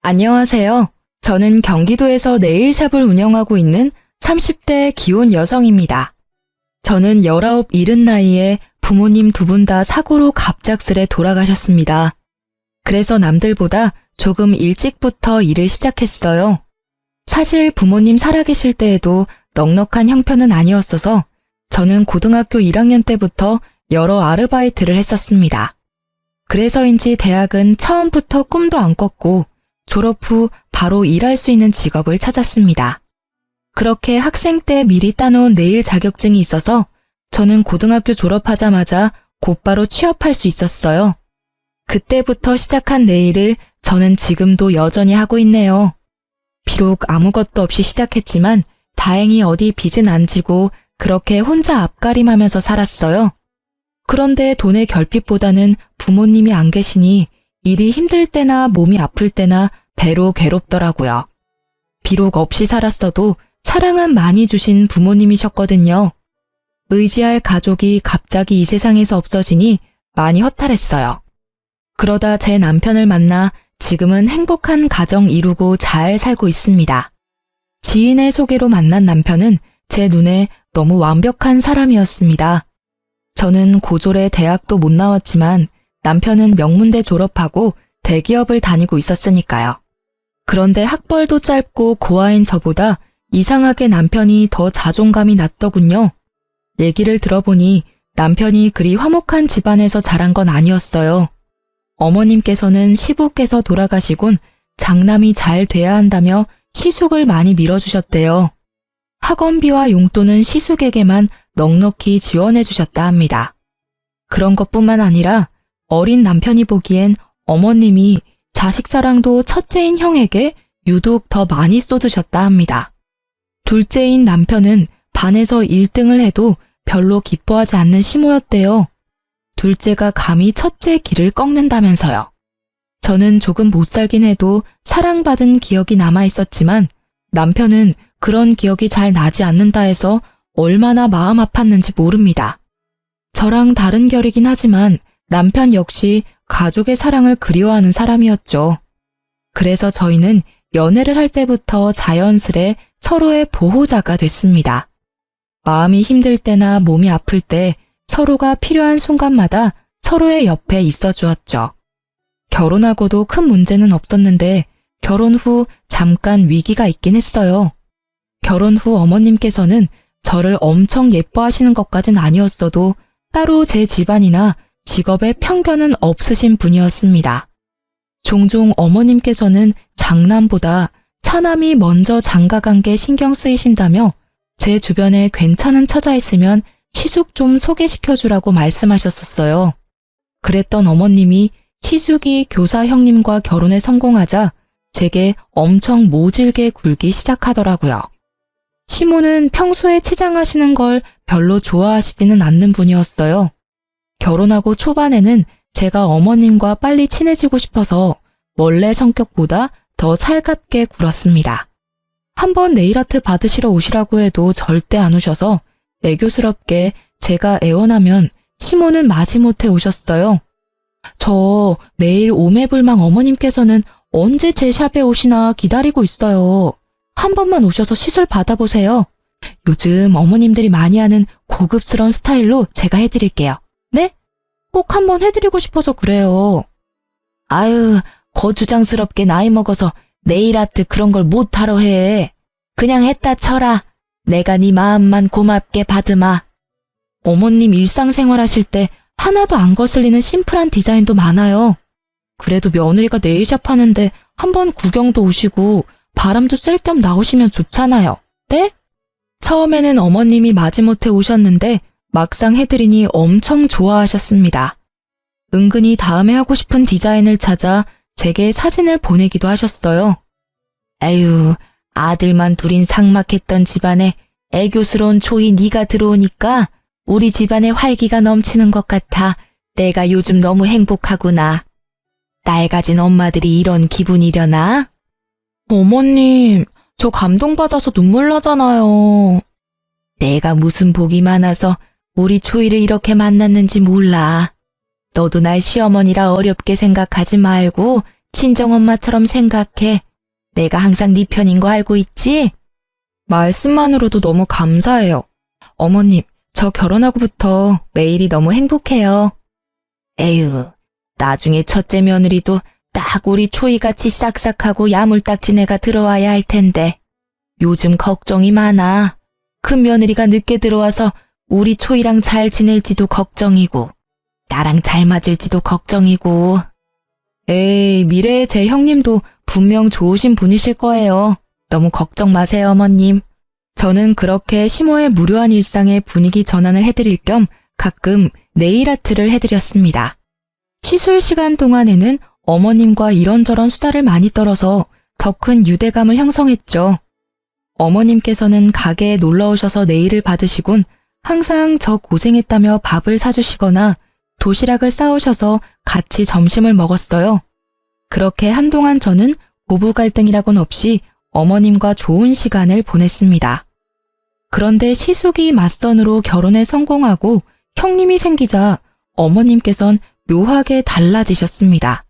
안녕하세요. 저는 경기도에서 네일샵을 운영하고 있는 30대 기혼 여성입니다. 저는 19, 70 나이에 부모님 두 분 다 사고로 갑작스레 돌아가셨습니다. 그래서 남들보다 조금 일찍부터 일을 시작했어요. 사실 부모님 살아계실 때에도 넉넉한 형편은 아니었어서 저는 고등학교 1학년 때부터 여러 아르바이트를 했었습니다. 그래서인지 대학은 처음부터 꿈도 안 꿨고 졸업 후 바로 일할 수 있는 직업을 찾았습니다. 그렇게 학생 때 미리 따놓은 네일 자격증이 있어서 저는 고등학교 졸업하자마자 곧바로 취업할 수 있었어요. 그때부터 시작한 네일을 저는 지금도 여전히 하고 있네요. 비록 아무것도 없이 시작했지만 다행히 어디 빚은 안 지고 그렇게 혼자 앞가림하면서 살았어요. 그런데 돈의 결핍보다는 부모님이 안 계시니 일이 힘들 때나 몸이 아플 때나 배로 괴롭더라고요. 비록 없이 살았어도 사랑은 많이 주신 부모님이셨거든요. 의지할 가족이 갑자기 이 세상에서 없어지니 많이 허탈했어요. 그러다 제 남편을 만나 지금은 행복한 가정 이루고 잘 살고 있습니다. 지인의 소개로 만난 남편은 제 눈에 너무 완벽한 사람이었습니다. 저는 고졸에 대학도 못 나왔지만 남편은 명문대 졸업하고 대기업을 다니고 있었으니까요. 그런데 학벌도 짧고 고아인 저보다 이상하게 남편이 더 자존감이 낮더군요. 얘기를 들어보니 남편이 그리 화목한 집안에서 자란 건 아니었어요. 어머님께서는 시부께서 돌아가시곤 장남이 잘 돼야 한다며 시숙을 많이 밀어주셨대요. 학원비와 용돈은 시숙에게만 넉넉히 지원해 주셨다 합니다. 그런 것뿐만 아니라 어린 남편이 보기엔 어머님이 자식 사랑도 첫째인 형에게 유독 더 많이 쏟으셨다 합니다. 둘째인 남편은 반에서 1등을 해도 별로 기뻐하지 않는 시모였대요. 둘째가 감히 첫째 길을 꺾는다면서요. 저는 조금 못 살긴 해도 사랑받은 기억이 남아있었지만 남편은 그런 기억이 잘 나지 않는다 해서 얼마나 마음 아팠는지 모릅니다. 저랑 다른 결이긴 하지만 남편 역시 가족의 사랑을 그리워하는 사람이었죠. 그래서 저희는 연애를 할 때부터 자연스레 서로의 보호자가 됐습니다. 마음이 힘들 때나 몸이 아플 때 서로가 필요한 순간마다 서로의 옆에 있어 주었죠. 결혼하고도 큰 문제는 없었는데 결혼 후 잠깐 위기가 있긴 했어요. 결혼 후 어머님께서는 저를 엄청 예뻐하시는 것까진 아니었어도 따로 제 집안이나 직업에 편견은 없으신 분이었습니다. 종종 어머님께서는 장남보다 차남이 먼저 장가간 게 신경 쓰이신다며 제 주변에 괜찮은 처자 있으면 시숙 좀 소개시켜주라고 말씀하셨었어요. 그랬던 어머님이 시숙이 교사 형님과 결혼에 성공하자 제게 엄청 모질게 굴기 시작하더라고요. 시모는 평소에 치장하시는 걸 별로 좋아하시지는 않는 분이었어요. 결혼하고 초반에는 제가 어머님과 빨리 친해지고 싶어서 원래 성격보다 더 살갑게 굴었습니다. 한번 네일아트 받으시러 오시라고 해도 절대 안 오셔서 애교스럽게 제가 애원하면 시모는 마지못해 오셨어요. 저 매일 오매불망 어머님께서는 언제 제 샵에 오시나 기다리고 있어요. 한 번만 오셔서 시술 받아보세요. 요즘 어머님들이 많이 하는 고급스러운 스타일로 제가 해드릴게요. 네? 꼭 한번 해드리고 싶어서 그래요. 아유, 거주장스럽게 나이 먹어서 네일아트 그런 걸 못하러 해. 그냥 했다 쳐라. 내가 네 마음만 고맙게 받으마. 어머님 일상생활 하실 때 하나도 안 거슬리는 심플한 디자인도 많아요. 그래도 며느리가 네일샵 하는데 한번 구경도 오시고 바람도 쐴 겸 나오시면 좋잖아요. 네? 처음에는 어머님이 마지못해 오셨는데 막상 해드리니 엄청 좋아하셨습니다. 은근히 다음에 하고 싶은 디자인을 찾아 제게 사진을 보내기도 하셨어요. 에휴, 아들만 둘인 삭막했던 집안에 애교스러운 초이 네가 들어오니까 우리 집안에 활기가 넘치는 것 같아 내가 요즘 너무 행복하구나. 딸 가진 엄마들이 이런 기분이려나? 어머님, 저 감동받아서 눈물 나잖아요. 내가 무슨 복이 많아서 우리 초이를 이렇게 만났는지 몰라. 너도 날 시어머니라 어렵게 생각하지 말고 친정엄마처럼 생각해. 내가 항상 네 편인 거 알고 있지? 말씀만으로도 너무 감사해요. 어머님, 저 결혼하고부터 매일이 너무 행복해요. 에휴, 나중에 첫째 며느리도 딱 우리 초이같이 싹싹하고 야물딱진 애가 들어와야 할 텐데. 요즘 걱정이 많아. 큰 며느리가 늦게 들어와서 우리 초이랑 잘 지낼지도 걱정이고, 나랑 잘 맞을지도 걱정이고. 에이, 미래의 제 형님도 분명 좋으신 분이실 거예요. 너무 걱정 마세요, 어머님. 저는 그렇게 시모의 무료한 일상의 분위기 전환을 해드릴 겸 가끔 네일 아트를 해드렸습니다. 시술 시간 동안에는 어머님과 이런저런 수다를 많이 떨어서 더 큰 유대감을 형성했죠. 어머님께서는 가게에 놀러 오셔서 네일을 받으시곤 항상 저 고생했다며 밥을 사주시거나 도시락을 싸오셔서 같이 점심을 먹었어요. 그렇게 한동안 저는 부부 갈등이라곤 없이 어머님과 좋은 시간을 보냈습니다. 그런데 시숙이 맞선으로 결혼에 성공하고 형님이 생기자 어머님께선 묘하게 달라지셨습니다.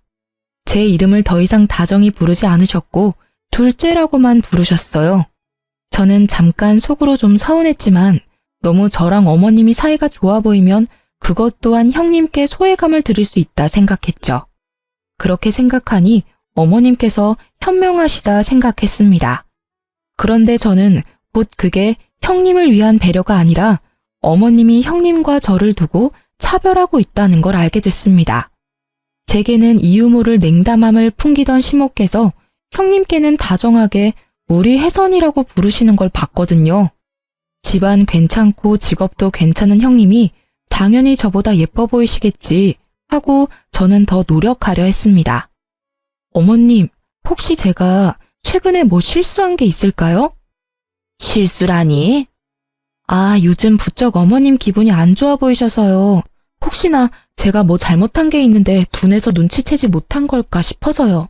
제 이름을 더 이상 다정히 부르지 않으셨고 둘째라고만 부르셨어요. 저는 잠깐 속으로 좀 서운했지만 너무 저랑 어머님이 사이가 좋아 보이면 그것 또한 형님께 소외감을 들을 수 있다 생각했죠. 그렇게 생각하니 어머님께서 현명하시다 생각했습니다. 그런데 저는 곧 그게 형님을 위한 배려가 아니라 어머님이 형님과 저를 두고 차별하고 있다는 걸 알게 됐습니다. 제게는 이유 모를 냉담함을 풍기던 시모께서 형님께는 다정하게 우리 혜선이라고 부르시는 걸 봤거든요. 집안 괜찮고 직업도 괜찮은 형님이 당연히 저보다 예뻐 보이시겠지 하고 저는 더 노력하려 했습니다. 어머님, 혹시 제가 최근에 뭐 실수한 게 있을까요? 실수라니? 아, 요즘 부쩍 어머님 기분이 안 좋아 보이셔서요. 혹시나 제가 뭐 잘못한 게 있는데 둔해서 눈치채지 못한 걸까 싶어서요.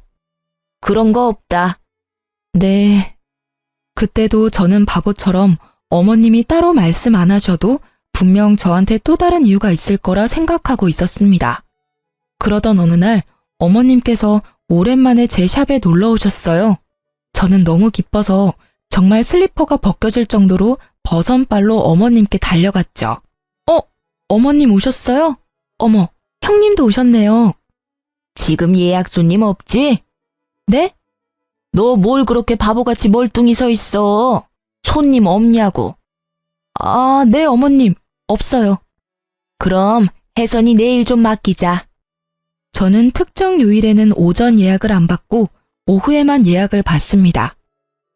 그런 거 없다. 네. 그때도 저는 바보처럼 어머님이 따로 말씀 안 하셔도 분명 저한테 또 다른 이유가 있을 거라 생각하고 있었습니다. 그러던 어느 날 어머님께서 오랜만에 제 샵에 놀러 오셨어요. 저는 너무 기뻐서 정말 슬리퍼가 벗겨질 정도로 버선발로 어머님께 달려갔죠. 어머님 오셨어요? 어머, 형님도 오셨네요. 지금 예약 손님 없지? 네? 너 뭘 그렇게 바보같이 멀뚱히 서 있어? 손님 없냐고. 아, 네, 어머님. 없어요. 그럼 혜선이 내일 좀 맡기자. 저는 특정 요일에는 오전 예약을 안 받고 오후에만 예약을 받습니다.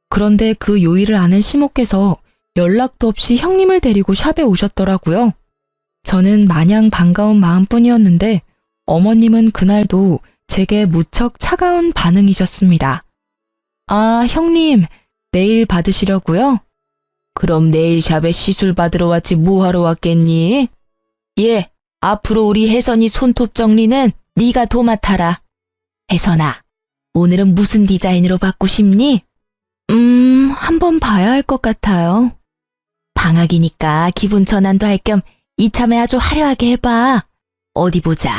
그런데 그 요일을 아는 시모께서 연락도 없이 형님을 데리고 샵에 오셨더라고요. 저는 마냥 반가운 마음뿐이었는데 어머님은 그날도 제게 무척 차가운 반응이셨습니다. 아, 형님, 내일 받으시려고요? 그럼 내일 샵에 시술 받으러 왔지 뭐하러 왔겠니? 예, 앞으로 우리 혜선이 손톱 정리는 네가 도맡아라. 혜선아, 오늘은 무슨 디자인으로 받고 싶니? 한번 봐야 할 것 같아요. 방학이니까 기분 전환도 할 겸 이참에 아주 화려하게 해봐. 어디 보자.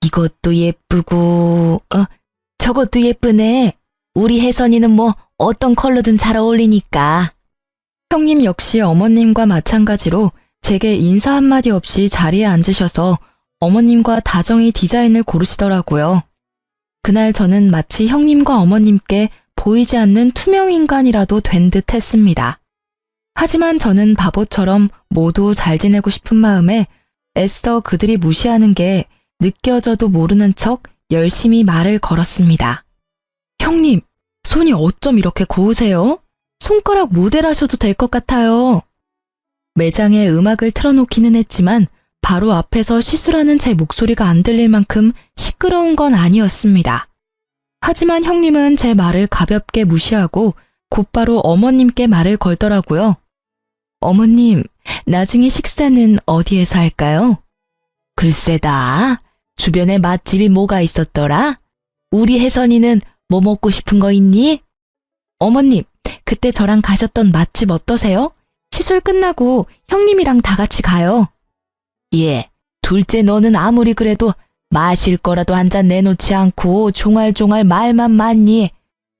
이것도 예쁘고, 저것도 예쁘네. 우리 혜선이는 뭐 어떤 컬러든 잘 어울리니까. 형님 역시 어머님과 마찬가지로 제게 인사 한마디 없이 자리에 앉으셔서 어머님과 다정히 디자인을 고르시더라고요. 그날 저는 마치 형님과 어머님께 보이지 않는 투명 인간이라도 된 듯 했습니다. 하지만 저는 바보처럼 모두 잘 지내고 싶은 마음에 애써 그들이 무시하는 게 느껴져도 모르는 척 열심히 말을 걸었습니다. 형님, 손이 어쩜 이렇게 고우세요? 손가락 모델하셔도 될 것 같아요. 매장에 음악을 틀어놓기는 했지만 바로 앞에서 시술하는 제 목소리가 안 들릴 만큼 시끄러운 건 아니었습니다. 하지만 형님은 제 말을 가볍게 무시하고 곧바로 어머님께 말을 걸더라고요. 어머님, 나중에 식사는 어디에서 할까요? 글쎄다. 주변에 맛집이 뭐가 있었더라? 우리 혜선이는 뭐 먹고 싶은 거 있니? 어머님, 그때 저랑 가셨던 맛집 어떠세요? 시술 끝나고 형님이랑 다 같이 가요. 예, 둘째 너는 아무리 그래도 마실 거라도 한 잔 내놓지 않고 종알종알 말만 많니?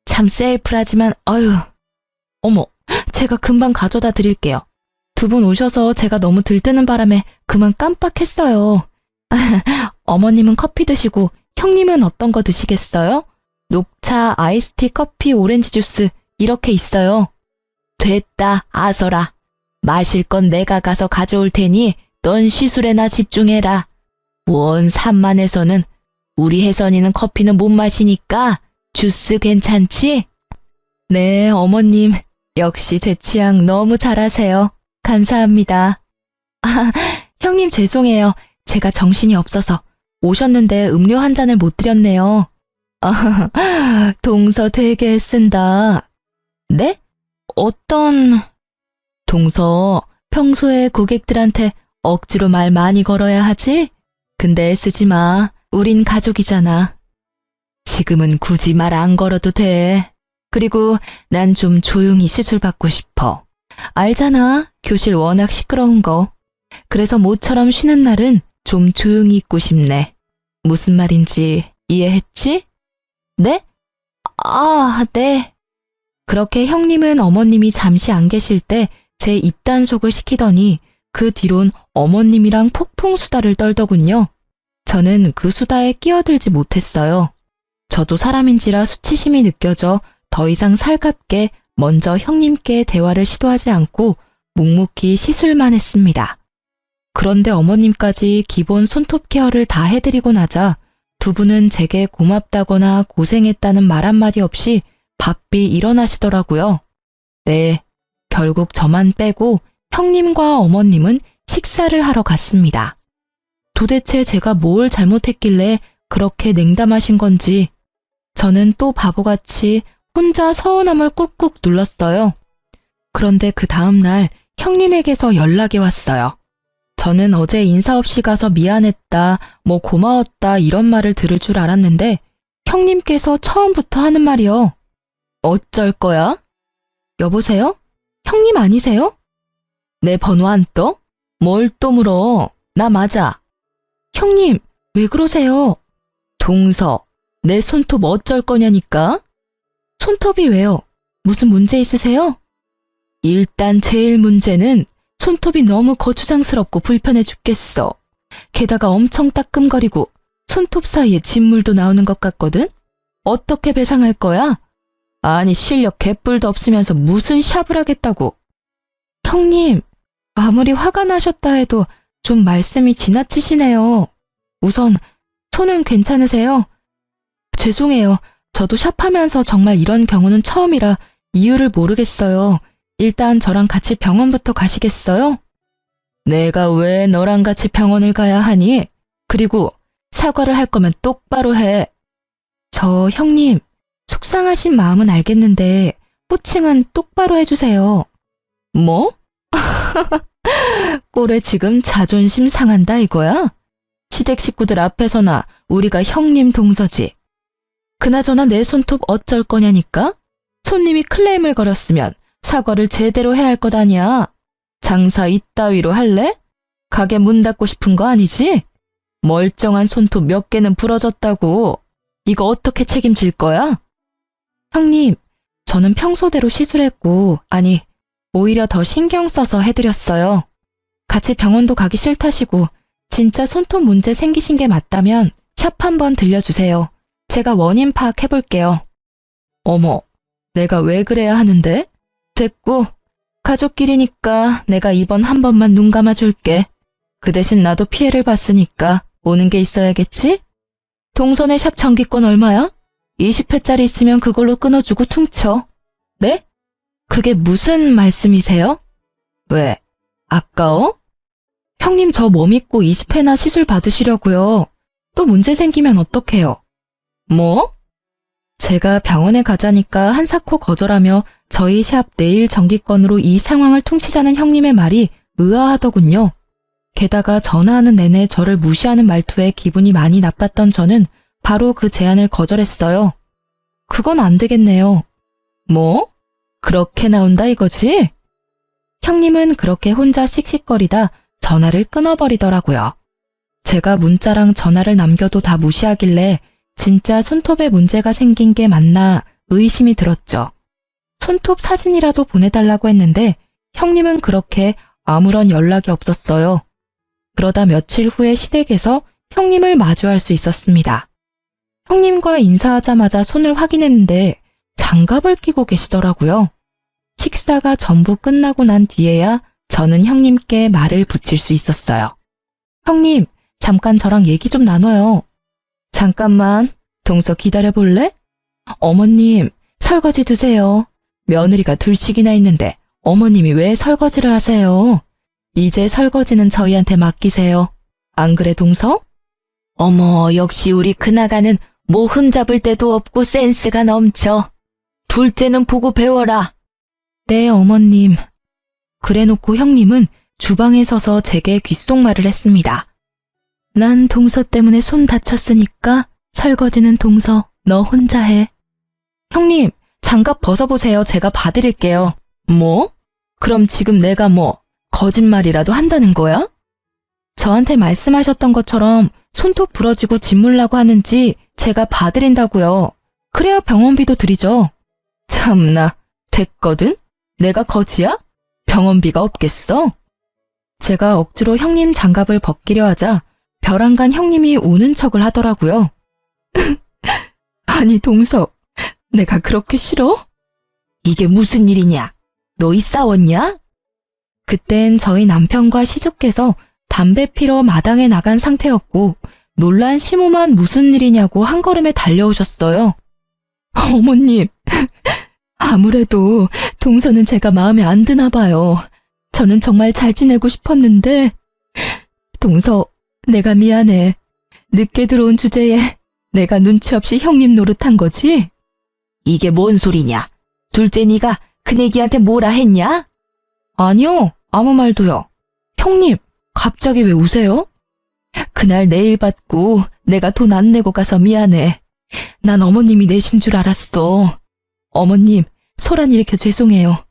참 셀프라지만 어휴. 어머, 제가 금방 가져다 드릴게요. 두 분 오셔서 제가 너무 들뜨는 바람에 그만 깜빡했어요. 어머님은 커피 드시고 형님은 어떤 거 드시겠어요? 녹차, 아이스티, 커피, 오렌지 주스 이렇게 있어요. 됐다, 아서라. 마실 건 내가 가서 가져올 테니 넌 시술에나 집중해라. 원 산만해서는 우리 혜선이는 커피는 못 마시니까 주스 괜찮지? 네, 어머님. 역시 제 취향 너무 잘하세요. 감사합니다. 아, 형님 죄송해요. 제가 정신이 없어서 오셨는데 음료 한 잔을 못 드렸네요. 아, 동서 되게 애쓴다. 네? 어떤... 동서, 평소에 고객들한테 억지로 말 많이 걸어야 하지? 근데 애쓰지 마. 우린 가족이잖아. 지금은 굳이 말 안 걸어도 돼. 그리고 난 좀 조용히 시술 받고 싶어. 알잖아. 교실 워낙 시끄러운 거. 그래서 모처럼 쉬는 날은 좀 조용히 있고 싶네. 무슨 말인지 이해했지? 네? 아, 네. 그렇게 형님은 어머님이 잠시 안 계실 때 제 입단속을 시키더니 그 뒤론 어머님이랑 폭풍 수다를 떨더군요. 저는 그 수다에 끼어들지 못했어요. 저도 사람인지라 수치심이 느껴져 더 이상 살갑게 먼저 형님께 대화를 시도하지 않고 묵묵히 시술만 했습니다. 그런데 어머님까지 기본 손톱 케어를 다 해드리고 나자 두 분은 제게 고맙다거나 고생했다는 말 한마디 없이 바삐 일어나시더라고요. 네, 결국 저만 빼고 형님과 어머님은 식사를 하러 갔습니다. 도대체 제가 뭘 잘못했길래 그렇게 냉담하신 건지 저는 또 바보같이 혼자 서운함을 꾹꾹 눌렀어요. 그런데 그 다음날 형님에게서 연락이 왔어요. 저는 어제 인사 없이 가서 미안했다, 뭐 고마웠다 이런 말을 들을 줄 알았는데 형님께서 처음부터 하는 말이요. 어쩔 거야? 여보세요? 형님 아니세요? 내 번호 안 떠? 뭘 또 물어? 나 맞아. 형님, 왜 그러세요? 동서, 내 손톱 어쩔 거냐니까? 손톱이 왜요? 무슨 문제 있으세요? 일단 제일 문제는 손톱이 너무 거추장스럽고 불편해 죽겠어. 게다가 엄청 따끔거리고 손톱 사이에 진물도 나오는 것 같거든? 어떻게 배상할 거야? 아니 실력 개뿔도 없으면서 무슨 샵을 하겠다고. 형님, 아무리 화가 나셨다 해도 좀 말씀이 지나치시네요. 우선 손은 괜찮으세요? 죄송해요. 저도 샵하면서 정말 이런 경우는 처음이라 이유를 모르겠어요. 일단 저랑 같이 병원부터 가시겠어요? 내가 왜 너랑 같이 병원을 가야 하니? 그리고 사과를 할 거면 똑바로 해. 저 형님, 속상하신 마음은 알겠는데 호칭은 똑바로 해주세요. 뭐? 꼴에 지금 자존심 상한다 이거야? 시댁 식구들 앞에서나 우리가 형님 동서지. 그나저나 내 손톱 어쩔 거냐니까? 손님이 클레임을 걸었으면 사과를 제대로 해야 할 것 아니야. 장사 이따위로 할래? 가게 문 닫고 싶은 거 아니지? 멀쩡한 손톱 몇 개는 부러졌다고. 이거 어떻게 책임질 거야? 형님, 저는 평소대로 시술했고, 아니, 오히려 더 신경 써서 해드렸어요. 같이 병원도 가기 싫다시고 진짜 손톱 문제 생기신 게 맞다면 샵 한번 들려주세요. 제가 원인 파악해볼게요. 어머, 내가 왜 그래야 하는데? 됐고, 가족끼리니까 내가 이번 한 번만 눈 감아줄게. 그 대신 나도 피해를 봤으니까 오는 게 있어야겠지? 동선의 샵 정기권 얼마야? 20회짜리 있으면 그걸로 끊어주고 퉁쳐. 네? 그게 무슨 말씀이세요? 왜? 아까워? 형님 저 뭐 믿고 20회나 시술 받으시려고요. 또 문제 생기면 어떡해요? 뭐? 제가 병원에 가자니까 한사코 거절하며 저희 샵 내일 정기권으로 이 상황을 퉁치자는 형님의 말이 의아하더군요. 게다가 전화하는 내내 저를 무시하는 말투에 기분이 많이 나빴던 저는 바로 그 제안을 거절했어요. 그건 안 되겠네요. 뭐? 그렇게 나온다 이거지? 형님은 그렇게 혼자 씩씩거리다 전화를 끊어버리더라고요. 제가 문자랑 전화를 남겨도 다 무시하길래 진짜 손톱에 문제가 생긴 게 맞나 의심이 들었죠. 손톱 사진이라도 보내달라고 했는데 형님은 그렇게 아무런 연락이 없었어요. 그러다 며칠 후에 시댁에서 형님을 마주할 수 있었습니다. 형님과 인사하자마자 손을 확인했는데 장갑을 끼고 계시더라고요. 식사가 전부 끝나고 난 뒤에야 저는 형님께 말을 붙일 수 있었어요. 형님, 잠깐 저랑 얘기 좀 나눠요. 잠깐만, 동서 기다려볼래? 어머님, 설거지 두세요. 며느리가 둘씩이나 있는데 어머님이 왜 설거지를 하세요? 이제 설거지는 저희한테 맡기세요. 안 그래, 동서? 어머, 역시 우리 큰아가는 뭐 흠잡을 데도 없고 센스가 넘쳐. 둘째는 보고 배워라. 네, 어머님. 그래놓고 형님은 주방에 서서 제게 귓속말을 했습니다. 난 동서 때문에 손 다쳤으니까 설거지는 동서, 너 혼자 해. 형님, 장갑 벗어보세요. 제가 봐드릴게요. 뭐? 그럼 지금 내가 뭐 거짓말이라도 한다는 거야? 저한테 말씀하셨던 것처럼 손톱 부러지고 짓물라고 하는지 제가 봐드린다고요. 그래야 병원비도 드리죠. 참나, 됐거든? 내가 거지야? 병원비가 없겠어? 제가 억지로 형님 장갑을 벗기려 하자 벼랑간 형님이 우는 척을 하더라고요. 아니, 동서, 내가 그렇게 싫어? 이게 무슨 일이냐? 너희 싸웠냐? 그땐 저희 남편과 시숙께서 담배 피러 마당에 나간 상태였고 놀란 시모만 무슨 일이냐고 한 걸음에 달려오셨어요. 어머님, 아무래도 동서는 제가 마음에 안 드나 봐요. 저는 정말 잘 지내고 싶었는데. 동서, 내가 미안해. 늦게 들어온 주제에 내가 눈치 없이 형님 노릇한 거지? 이게 뭔 소리냐? 둘째 네가 큰애기한테 뭐라 했냐? 아니요, 아무 말도요. 형님, 갑자기 왜 우세요? 그날 내일 받고 내가 돈 안 내고 가서 미안해. 난 어머님이 내신 줄 알았어. 어머님, 소란 일으켜 죄송해요.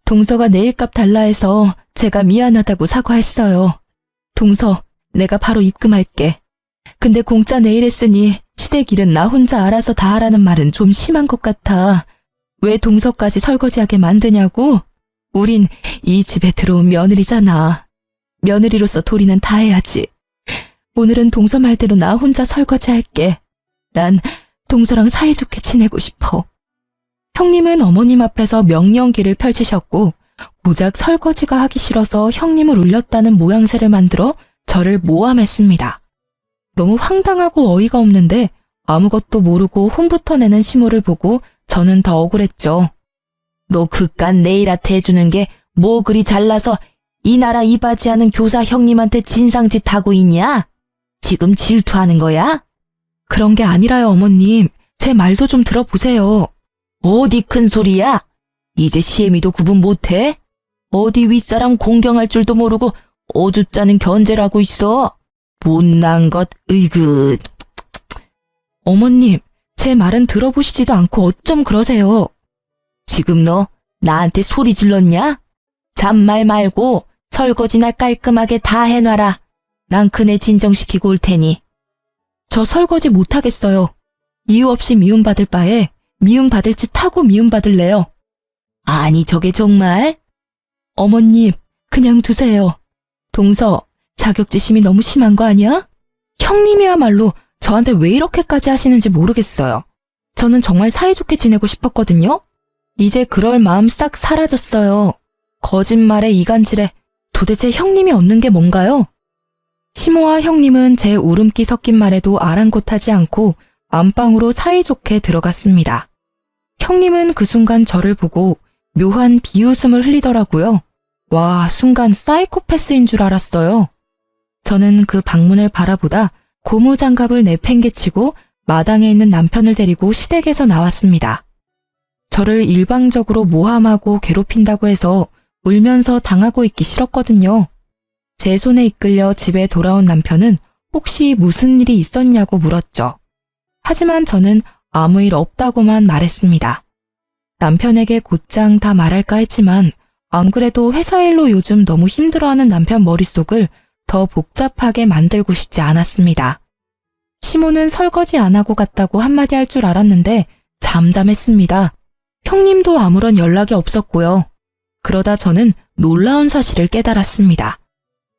동서가 내일값 달라 해서 제가 미안하다고 사과했어요. 동서, 내가 바로 입금할게. 근데 공짜 내일 했으니 시댁 일은 나 혼자 알아서 다 하라는 말은 좀 심한 것 같아. 왜 동서까지 설거지하게 만드냐고? 우린 이 집에 들어온 며느리잖아. 며느리로서 도리는 다 해야지. 오늘은 동서 말대로 나 혼자 설거지할게. 난 동서랑 사이좋게 지내고 싶어. 형님은 어머님 앞에서 명령기를 펼치셨고 고작 설거지가 하기 싫어서 형님을 울렸다는 모양새를 만들어 저를 모함했습니다. 너무 황당하고 어이가 없는데 아무것도 모르고 혼부터 내는 시모를 보고 저는 더 억울했죠. 너 그깟 네일아트 해주는 게 뭐 그리 잘나서 이 나라 이바지하는 교사 형님한테 진상짓 하고 있냐? 지금 질투하는 거야? 그런 게 아니라요, 어머님. 제 말도 좀 들어보세요. 어디 큰 소리야? 이제 시애미도 구분 못해? 어디 윗사람 공경할 줄도 모르고 어줍잖은 견제를 하고 있어. 못난 것, 으이그. 어머님, 제 말은 들어보시지도 않고 어쩜 그러세요? 지금 너 나한테 소리 질렀냐? 잔말 말고 설거지나 깔끔하게 다 해놔라. 난 그네 진정시키고 올 테니. 저 설거지 못하겠어요. 이유 없이 미움받을 바에 미움받을 짓 하고 미움받을래요. 아니, 저게 정말? 어머님, 그냥 두세요. 동서, 자격지심이 너무 심한 거 아니야? 형님이야말로 저한테 왜 이렇게까지 하시는지 모르겠어요. 저는 정말 사이좋게 지내고 싶었거든요. 이제 그럴 마음 싹 사라졌어요. 거짓말에 이간질에 도대체 형님이 얻는 게 뭔가요? 시모와 형님은 제 울음기 섞인 말에도 아랑곳하지 않고 안방으로 사이좋게 들어갔습니다. 형님은 그 순간 저를 보고 묘한 비웃음을 흘리더라고요. 와, 순간 사이코패스인 줄 알았어요. 저는 그 방문을 바라보다 고무장갑을 내팽개치고 마당에 있는 남편을 데리고 시댁에서 나왔습니다. 저를 일방적으로 모함하고 괴롭힌다고 해서 울면서 당하고 있기 싫었거든요. 제 손에 이끌려 집에 돌아온 남편은 혹시 무슨 일이 있었냐고 물었죠. 하지만 저는 아무 일 없다고만 말했습니다. 남편에게 곧장 다 말할까 했지만 안 그래도 회사 일로 요즘 너무 힘들어하는 남편 머릿속을 더 복잡하게 만들고 싶지 않았습니다. 시모는 설거지 안 하고 갔다고 한마디 할 줄 알았는데 잠잠했습니다. 형님도 아무런 연락이 없었고요. 그러다 저는 놀라운 사실을 깨달았습니다.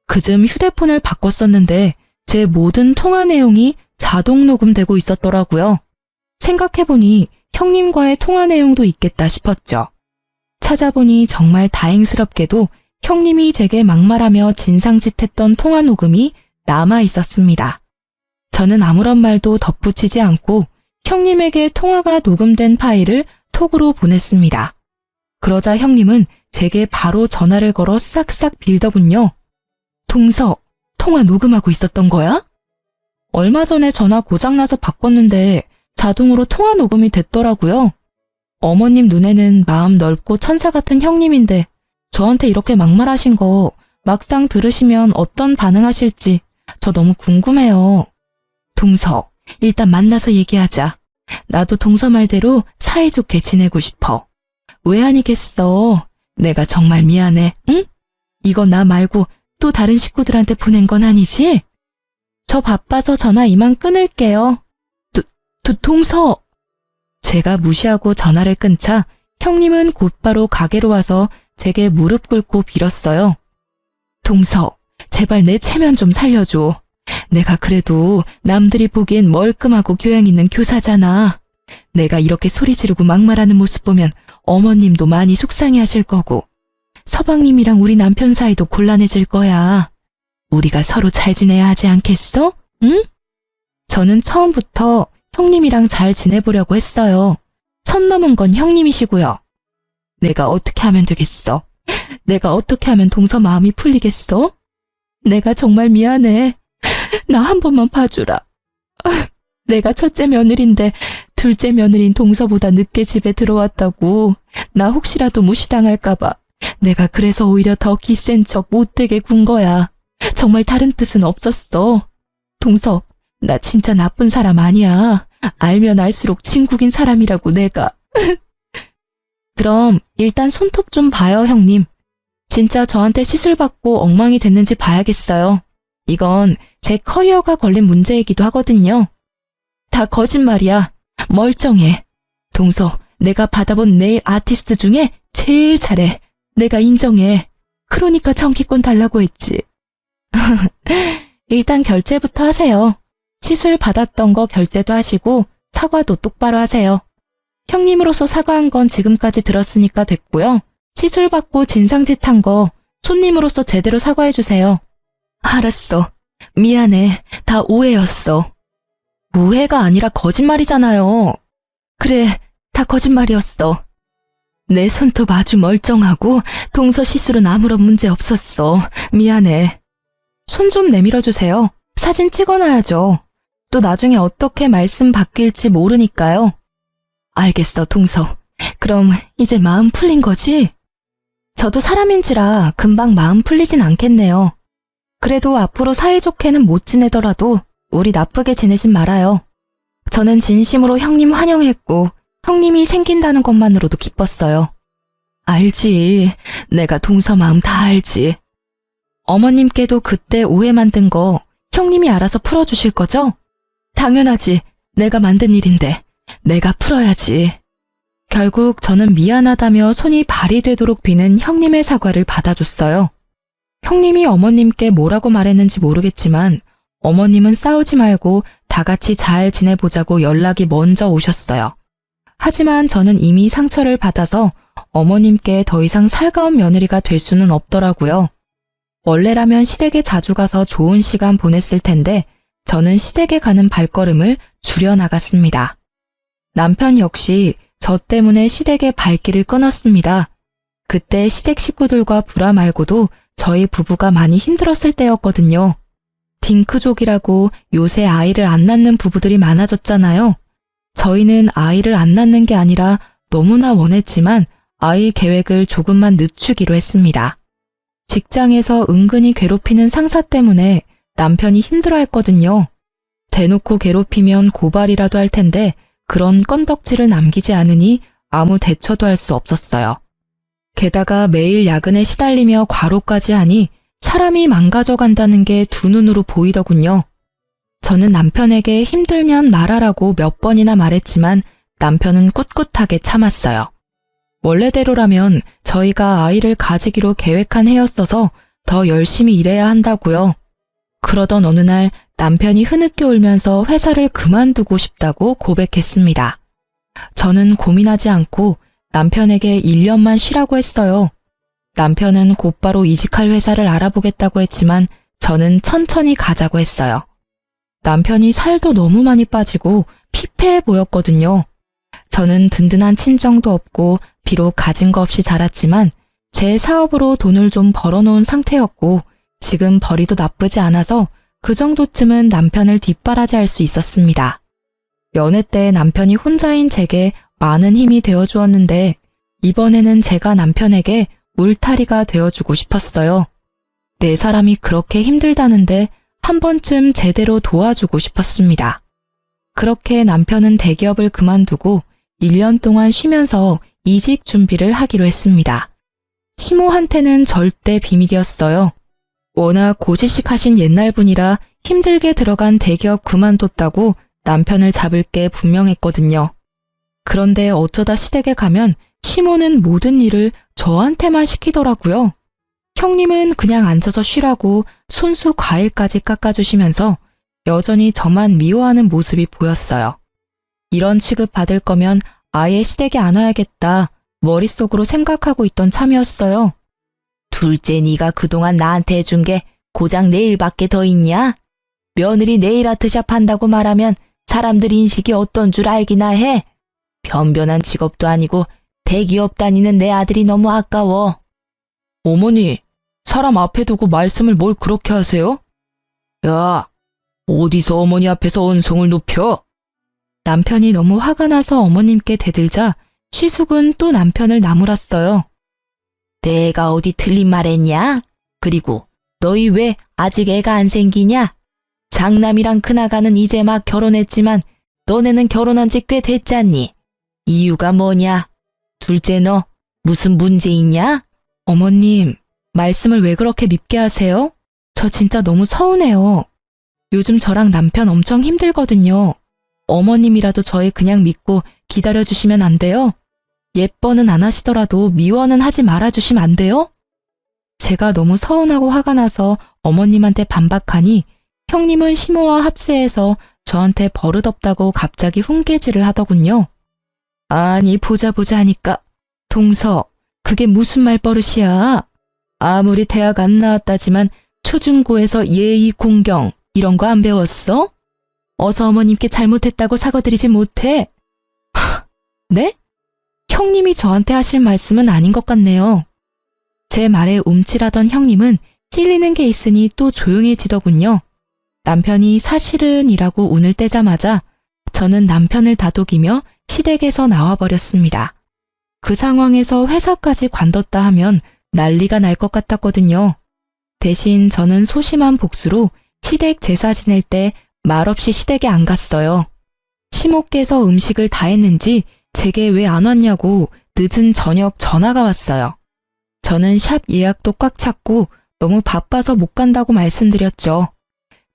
그즘 휴대폰을 바꿨었는데 제 모든 통화 내용이 자동 녹음되고 있었더라고요. 생각해보니 형님과의 통화 내용도 있겠다 싶었죠. 찾아보니 정말 다행스럽게도 형님이 제게 막말하며 진상짓했던 통화 녹음이 남아 있었습니다. 저는 아무런 말도 덧붙이지 않고 형님에게 통화가 녹음된 파일을 톡으로 보냈습니다. 그러자 형님은 제게 바로 전화를 걸어 싹싹 빌더군요. 동서, 통화 녹음하고 있었던 거야? 얼마 전에 전화 고장나서 바꿨는데 자동으로 통화 녹음이 됐더라고요. 어머님 눈에는 마음 넓고 천사 같은 형님인데 저한테 이렇게 막말하신 거 막상 들으시면 어떤 반응하실지 저 너무 궁금해요. 동서, 일단 만나서 얘기하자. 나도 동서 말대로 사이좋게 지내고 싶어. 왜 아니겠어? 내가 정말 미안해, 응? 이거 나 말고 또 다른 식구들한테 보낸 건 아니지? 저 바빠서 전화 이만 끊을게요. 동서! 제가 무시하고 전화를 끊자 형님은 곧바로 가게로 와서 제게 무릎 꿇고 빌었어요. 동서, 제발 내 체면 좀 살려줘. 내가 그래도 남들이 보기엔 멀끔하고 교양 있는 교사잖아. 내가 이렇게 소리 지르고 막말하는 모습 보면 어머님도 많이 속상해 하실 거고 서방님이랑 우리 남편 사이도 곤란해질 거야. 우리가 서로 잘 지내야 하지 않겠어? 응? 저는 처음부터 형님이랑 잘 지내보려고 했어요. 선 넘은 건 형님이시고요. 내가 어떻게 하면 되겠어? 내가 어떻게 하면 동서 마음이 풀리겠어? 내가 정말 미안해. 나 한 번만 봐주라. 내가 첫째 며느리인데 둘째 며느리인 동서보다 늦게 집에 들어왔다고 나 혹시라도 무시당할까봐 내가 그래서 오히려 더 기센 척 못되게 군 거야. 정말 다른 뜻은 없었어. 동서, 나 진짜 나쁜 사람 아니야. 알면 알수록 진국인 사람이라고 내가. 그럼 일단 손톱 좀 봐요, 형님. 진짜 저한테 시술 받고 엉망이 됐는지 봐야겠어요. 이건 제 커리어가 걸린 문제이기도 하거든요. 다 거짓말이야. 멀쩡해. 동서, 내가 받아본 네일 아티스트 중에 제일 잘해. 내가 인정해. 그러니까 정기권 달라고 했지. 일단 결제부터 하세요. 시술 받았던 거 결제도 하시고 사과도 똑바로 하세요. 형님으로서 사과한 건 지금까지 들었으니까 됐고요. 시술 받고 진상짓한 거 손님으로서 제대로 사과해주세요. 알았어. 미안해. 다 오해였어. 오해가 아니라 거짓말이잖아요. 그래, 다 거짓말이었어. 내 손톱 아주 멀쩡하고 동서 시술은 아무런 문제 없었어. 미안해. 손 좀 내밀어주세요. 사진 찍어놔야죠. 또 나중에 어떻게 말씀 바뀔지 모르니까요. 알겠어, 동서. 그럼 이제 마음 풀린 거지? 저도 사람인지라 금방 마음 풀리진 않겠네요. 그래도 앞으로 사이좋게는 못 지내더라도 우리 나쁘게 지내진 말아요. 저는 진심으로 형님 환영했고 형님이 생긴다는 것만으로도 기뻤어요. 알지. 내가 동서 마음 다 알지. 어머님께도 그때 오해 만든 거 형님이 알아서 풀어주실 거죠? 당연하지. 내가 만든 일인데 내가 풀어야지. 결국 저는 미안하다며 손이 발이 되도록 비는 형님의 사과를 받아줬어요. 형님이 어머님께 뭐라고 말했는지 모르겠지만 어머님은 싸우지 말고 다 같이 잘 지내보자고 연락이 먼저 오셨어요. 하지만 저는 이미 상처를 받아서 어머님께 더 이상 살가운 며느리가 될 수는 없더라고요. 원래라면 시댁에 자주 가서 좋은 시간 보냈을 텐데 저는 시댁에 가는 발걸음을 줄여나갔습니다. 남편 역시 저 때문에 시댁의 발길을 끊었습니다. 그때 시댁 식구들과 불화 말고도 저희 부부가 많이 힘들었을 때였거든요. 딩크족이라고 요새 아이를 안 낳는 부부들이 많아졌잖아요. 저희는 아이를 안 낳는 게 아니라 너무나 원했지만 아이 계획을 조금만 늦추기로 했습니다. 직장에서 은근히 괴롭히는 상사 때문에 남편이 힘들어했거든요. 대놓고 괴롭히면 고발이라도 할 텐데 그런 건덕지를 남기지 않으니 아무 대처도 할 수 없었어요. 게다가 매일 야근에 시달리며 과로까지 하니 사람이 망가져간다는 게 두 눈으로 보이더군요. 저는 남편에게 힘들면 말하라고 몇 번이나 말했지만 남편은 꿋꿋하게 참았어요. 원래대로라면 저희가 아이를 가지기로 계획한 해였어서 더 열심히 일해야 한다고요. 그러던 어느 날 남편이 흐느껴 울면서 회사를 그만두고 싶다고 고백했습니다. 저는 고민하지 않고 남편에게 1년만 쉬라고 했어요. 남편은 곧바로 이직할 회사를 알아보겠다고 했지만 저는 천천히 가자고 했어요. 남편이 살도 너무 많이 빠지고 피폐해 보였거든요. 저는 든든한 친정도 없고 비록 가진 거 없이 자랐지만 제 사업으로 돈을 좀 벌어놓은 상태였고 지금 벌이도 나쁘지 않아서 그 정도쯤은 남편을 뒷바라지할 수 있었습니다. 연애 때 남편이 혼자인 제게 많은 힘이 되어주었는데 이번에는 제가 남편에게 울타리가 되어주고 싶었어요. 내 사람이 그렇게 힘들다는데 한 번쯤 제대로 도와주고 싶었습니다. 그렇게 남편은 대기업을 그만두고 1년 동안 쉬면서 이직 준비를 하기로 했습니다. 시모한테는 절대 비밀이었어요. 워낙 고지식하신 옛날 분이라 힘들게 들어간 대기업 그만뒀다고 남편을 잡을 게 분명했거든요. 그런데 어쩌다 시댁에 가면 시모는 모든 일을 저한테만 시키더라고요. 형님은 그냥 앉아서 쉬라고 손수 과일까지 깎아주시면서 여전히 저만 미워하는 모습이 보였어요. 이런 취급 받을 거면 아예 시댁에 안 와야겠다 머릿속으로 생각하고 있던 참이었어요. 둘째 네가 그동안 나한테 해준 게 고작 네일밖에 더 있냐? 며느리 네일 아트샵 한다고 말하면 사람들 인식이 어떤 줄 알기나 해. 변변한 직업도 아니고 대기업 다니는 내 아들이 너무 아까워. 어머니, 사람 앞에 두고 말씀을 뭘 그렇게 하세요? 야, 어디서 어머니 앞에서 언성을 높여? 남편이 너무 화가 나서 어머님께 대들자 시숙은 또 남편을 나무랐어요. 내가 어디 틀린 말 했냐? 그리고 너희 왜 아직 애가 안 생기냐? 장남이랑 큰아가는 이제 막 결혼했지만 너네는 결혼한 지 꽤 됐잖니? 이유가 뭐냐? 둘째 너 무슨 문제 있냐? 어머님, 말씀을 왜 그렇게 밉게 하세요? 저 진짜 너무 서운해요. 요즘 저랑 남편 엄청 힘들거든요. 어머님이라도 저희 그냥 믿고 기다려주시면 안 돼요? 예뻐는 안 하시더라도 미워는 하지 말아주시면 안 돼요? 제가 너무 서운하고 화가 나서 어머님한테 반박하니 형님은 시모와 합세해서 저한테 버릇없다고 갑자기 훈계질을 하더군요. 아니 보자 하니까 동서 그게 무슨 말버릇이야. 아무리 대학 안 나왔다지만 초중고에서 예의 공경 이런 거 안 배웠어? 어서 어머님께 잘못했다고 사과드리지 못해. 네? 형님이 저한테 하실 말씀은 아닌 것 같네요. 제 말에 움찔하던 형님은 찔리는 게 있으니 또 조용해지더군요. 남편이 사실은 이라고 운을 떼자마자 저는 남편을 다독이며 시댁에서 나와버렸습니다. 그 상황에서 회사까지 관뒀다 하면 난리가 날 것 같았거든요. 대신 저는 소심한 복수로 시댁 제사 지낼 때 말없이 시댁에 안 갔어요. 시모께서 음식을 다 했는지 제게 왜 안 왔냐고 늦은 저녁 전화가 왔어요. 저는 샵 예약도 꽉 찼고 너무 바빠서 못 간다고 말씀드렸죠.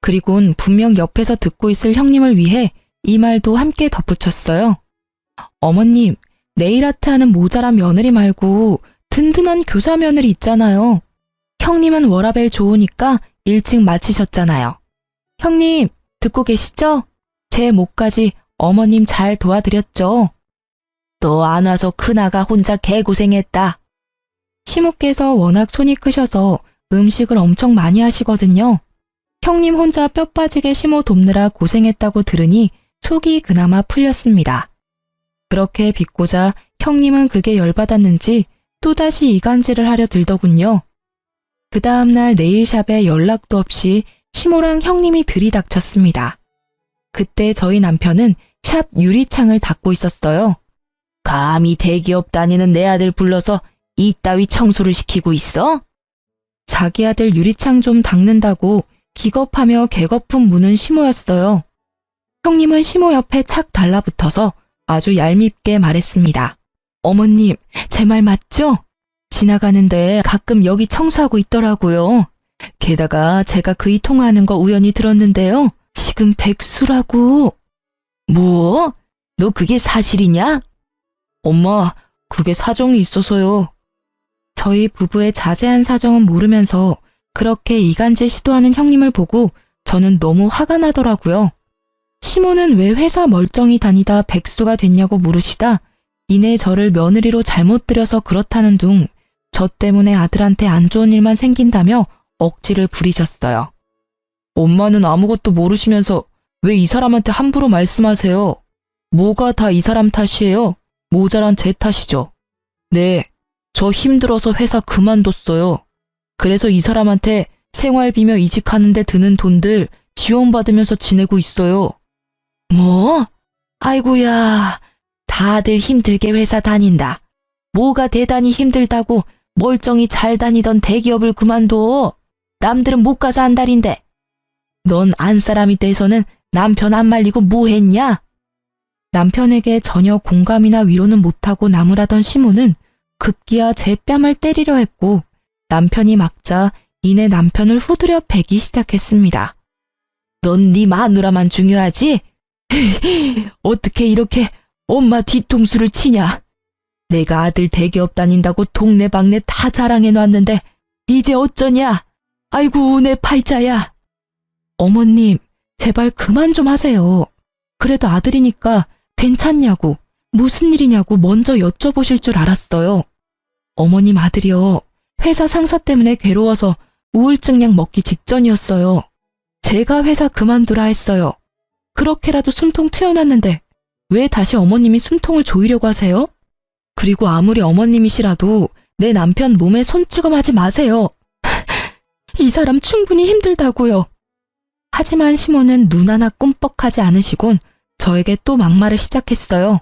그리곤 분명 옆에서 듣고 있을 형님을 위해 이 말도 함께 덧붙였어요. 어머님, 네일아트 하는 모자란 며느리 말고 든든한 교사 며느리 있잖아요. 형님은 워라밸 좋으니까 일찍 마치셨잖아요. 형님, 듣고 계시죠? 제 목까지 어머님 잘 도와드렸죠? 너 안 와서 큰아가 혼자 개고생했다. 시모께서 워낙 손이 크셔서 음식을 엄청 많이 하시거든요. 형님 혼자 뼈 빠지게 시모 돕느라 고생했다고 들으니 속이 그나마 풀렸습니다. 그렇게 빚고자 형님은 그게 열받았는지 또다시 이간질을 하려 들더군요. 그 다음날 네일샵에 연락도 없이 시모랑 형님이 들이닥쳤습니다. 그때 저희 남편은 샵 유리창을 닫고 있었어요. 감히 대기업 다니는 내 아들 불러서 이따위 청소를 시키고 있어? 자기 아들 유리창 좀 닦는다고 기겁하며 개거품 무는 시모였어요. 형님은 시모 옆에 착 달라붙어서 아주 얄밉게 말했습니다. 어머님, 제 말 맞죠? 지나가는데 가끔 여기 청소하고 있더라고요. 게다가 제가 그이 통화하는 거 우연히 들었는데요. 지금 백수라고. 뭐? 너 그게 사실이냐? 엄마, 그게 사정이 있어서요. 저희 부부의 자세한 사정은 모르면서 그렇게 이간질 시도하는 형님을 보고 저는 너무 화가 나더라고요. 시모는 왜 회사 멀쩡히 다니다 백수가 됐냐고 물으시다 이내 저를 며느리로 잘못 들여서 그렇다는 둥 저 때문에 아들한테 안 좋은 일만 생긴다며 억지를 부리셨어요. 엄마는 아무것도 모르시면서 왜 이 사람한테 함부로 말씀하세요? 뭐가 다 이 사람 탓이에요? 모자란 제 탓이죠. 네, 저 힘들어서 회사 그만뒀어요. 그래서 이 사람한테 생활비며 이직하는데 드는 돈들 지원받으면서 지내고 있어요. 뭐? 아이고야, 다들 힘들게 회사 다닌다. 뭐가 대단히 힘들다고 멀쩡히 잘 다니던 대기업을 그만둬. 남들은 못 가서 안달인데. 넌 안사람이 돼서는 남편 안 말리고 뭐 했냐? 남편에게 전혀 공감이나 위로는 못하고 나무라던 시모는 급기야 제 뺨을 때리려 했고 남편이 막자 이내 남편을 후드려 베기 시작했습니다. 넌 네 마누라만 중요하지? 어떻게 이렇게 엄마 뒤통수를 치냐? 내가 아들 대기업 다닌다고 동네방네 다 자랑해놨는데 이제 어쩌냐? 아이고 내 팔자야. 어머님 제발 그만 좀 하세요. 그래도 아들이니까 괜찮냐고 무슨 일이냐고 먼저 여쭤보실 줄 알았어요. 어머님 아들이요. 회사 상사 때문에 괴로워서 우울증 약 먹기 직전이었어요. 제가 회사 그만두라 했어요. 그렇게라도 숨통 트여놨는데 왜 다시 어머님이 숨통을 조이려고 하세요? 그리고 아무리 어머님이시라도 내 남편 몸에 손찌검하지 마세요. 이 사람 충분히 힘들다고요. 하지만 시모는 눈 하나 꿈뻑하지 않으시곤 저에게 또 막말을 시작했어요.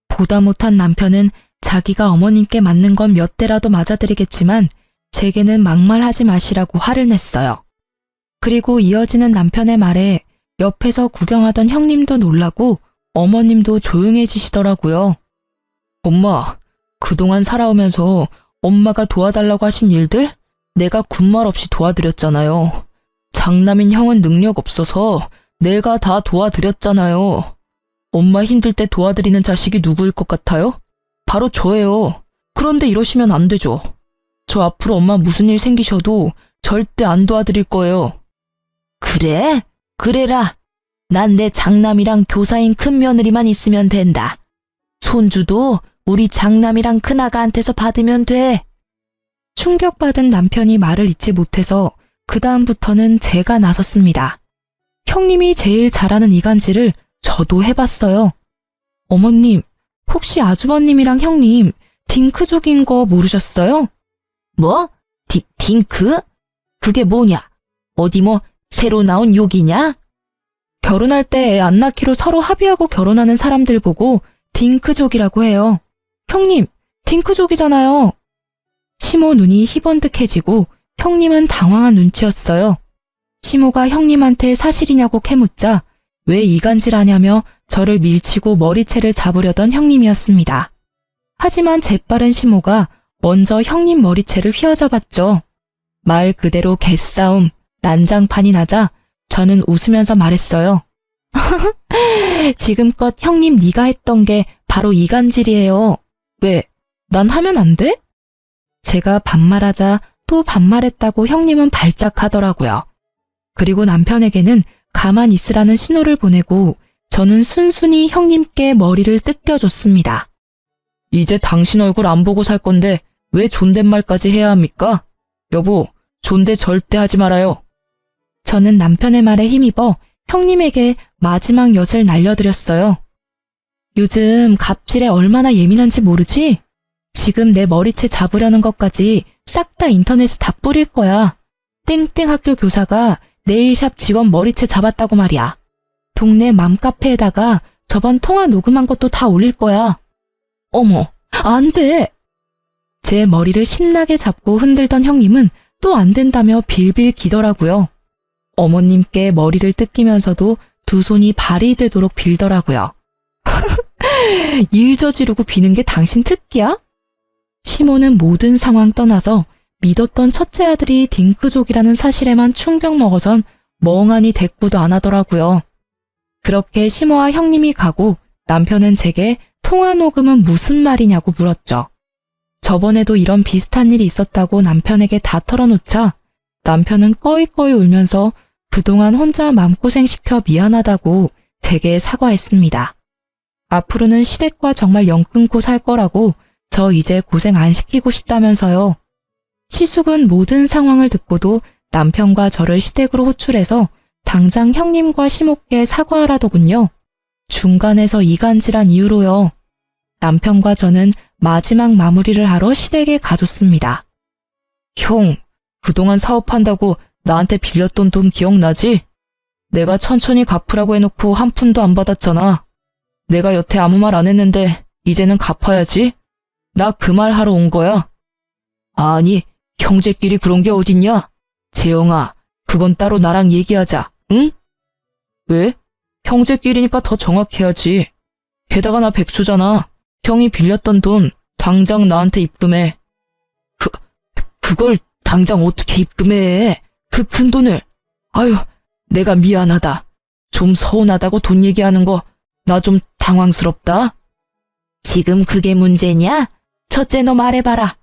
보다 못한 남편은 자기가 어머님께 맞는 건 몇 대라도 맞아드리겠지만 제게는 막말하지 마시라고 화를 냈어요. 그리고 이어지는 남편의 말에 옆에서 구경하던 형님도 놀라고 어머님도 조용해지시더라고요. 엄마, 그동안 살아오면서 엄마가 도와달라고 하신 일들 내가 군말 없이 도와드렸잖아요. 장남인 형은 능력 없어서 내가 다 도와드렸잖아요. 엄마 힘들 때 도와드리는 자식이 누구일 것 같아요? 바로 저예요. 그런데 이러시면 안 되죠. 저 앞으로 엄마 무슨 일 생기셔도 절대 안 도와드릴 거예요. 그래? 그래라. 난 내 장남이랑 교사인 큰며느리만 있으면 된다. 손주도 우리 장남이랑 큰아가한테서 받으면 돼. 충격받은 남편이 말을 잇지 못해서 그 다음부터는 제가 나섰습니다. 형님이 제일 잘하는 이간질을 저도 해봤어요. 어머님, 혹시 아주버님이랑 형님 딩크족인 거 모르셨어요? 뭐? 딩크? 그게 뭐냐? 어디 뭐 새로 나온 욕이냐? 결혼할 때 애 안 낳기로 서로 합의하고 결혼하는 사람들 보고 딩크족이라고 해요. 형님, 딩크족이잖아요. 시모 눈이 희번뜩해지고 형님은 당황한 눈치였어요. 시모가 형님한테 사실이냐고 캐묻자 왜 이간질하냐며 저를 밀치고 머리채를 잡으려던 형님이었습니다. 하지만 재빠른 시모가 먼저 형님 머리채를 휘어잡았죠. 말 그대로 개싸움, 난장판이 나자 저는 웃으면서 말했어요. 지금껏 형님 네가 했던 게 바로 이간질이에요. 왜? 난 하면 안 돼? 제가 반말하자 또 반말했다고 형님은 발작하더라고요. 그리고 남편에게는 가만 있으라는 신호를 보내고 저는 순순히 형님께 머리를 뜯겨줬습니다. 이제 당신 얼굴 안 보고 살 건데 왜 존댓말까지 해야 합니까? 여보, 존대 절대 하지 말아요. 저는 남편의 말에 힘입어 형님에게 마지막 엿을 날려드렸어요. 요즘 갑질에 얼마나 예민한지 모르지? 지금 내 머리채 잡으려는 것까지 싹 다 인터넷에 다 뿌릴 거야. 땡땡 학교 교사가 네일샵 직원 머리채 잡았다고 말이야. 동네 맘카페에다가 저번 통화 녹음한 것도 다 올릴 거야. 어머, 안 돼! 제 머리를 신나게 잡고 흔들던 형님은 또 안 된다며 빌빌 기더라고요. 어머님께 머리를 뜯기면서도 두 손이 발이 되도록 빌더라고요. 일 저지르고 비는 게 당신 특기야? 시모는 모든 상황 떠나서 믿었던 첫째 아들이 딩크족이라는 사실에만 충격 먹어선 멍하니 대꾸도 안 하더라고요. 그렇게 시모와 형님이 가고 남편은 제게 통화 녹음은 무슨 말이냐고 물었죠. 저번에도 이런 비슷한 일이 있었다고 남편에게 다 털어놓자 남편은 꺼이꺼이 울면서 그동안 혼자 마음고생시켜 미안하다고 제게 사과했습니다. 앞으로는 시댁과 정말 연 끊고 살 거라고 저 이제 고생 안 시키고 싶다면서요. 시숙은 모든 상황을 듣고도 남편과 저를 시댁으로 호출해서 당장 형님과 시모께 사과하라더군요. 중간에서 이간질한 이유로요. 남편과 저는 마지막 마무리를 하러 시댁에 가줬습니다. 형, 그동안 사업한다고 나한테 빌렸던 돈 기억나지? 내가 천천히 갚으라고 해놓고 한 푼도 안 받았잖아. 내가 여태 아무 말 안 했는데 이제는 갚아야지. 나 그 말 하러 온 거야. 아니, 형제끼리 그런 게 어딨냐? 재영아, 그건 따로 나랑 얘기하자, 응? 왜? 형제끼리니까 더 정확해야지. 게다가 나 백수잖아. 형이 빌렸던 돈 당장 나한테 입금해. 그걸 당장 어떻게 입금해? 그 큰 돈을. 아유, 내가 미안하다. 좀 서운하다고 돈 얘기하는 거 나 좀 당황스럽다. 지금 그게 문제냐? 첫째 너 말해봐라.